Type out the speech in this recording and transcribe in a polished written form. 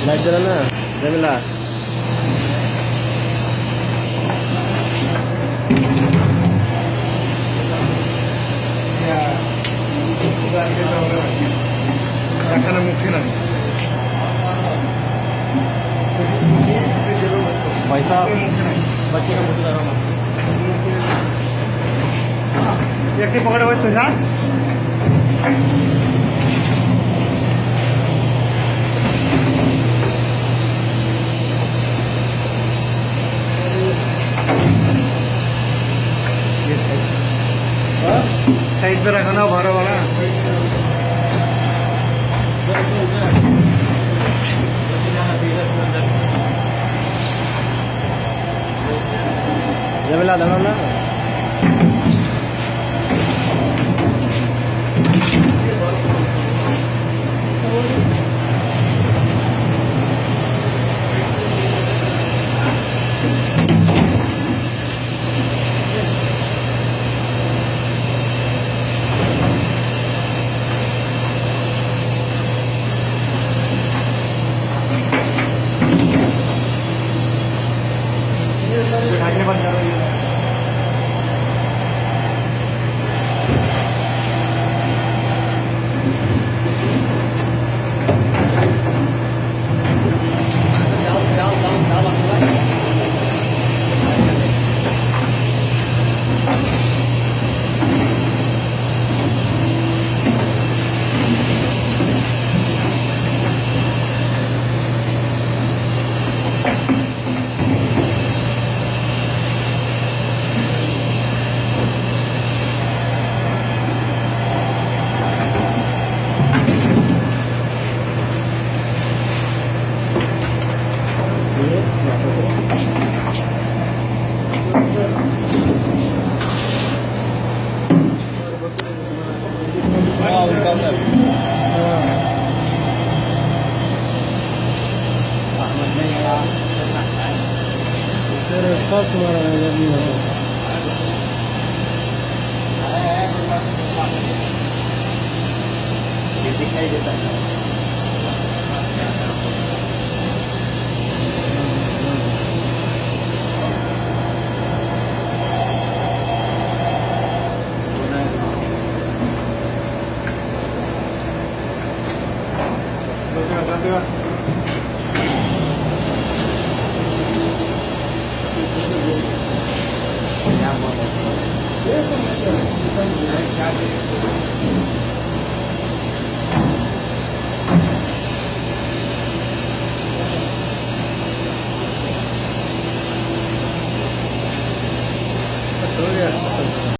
light जला ना जमीला এখানে মুখে না पैसा बच्चे का मुझे लगा একটি পকেটে হয় তো যা साइड पे रखना भरा वाला जमीला दाना ना ढाकने बंद करो ये तुम्हारा नहीं होता दिखाई देता है हो गया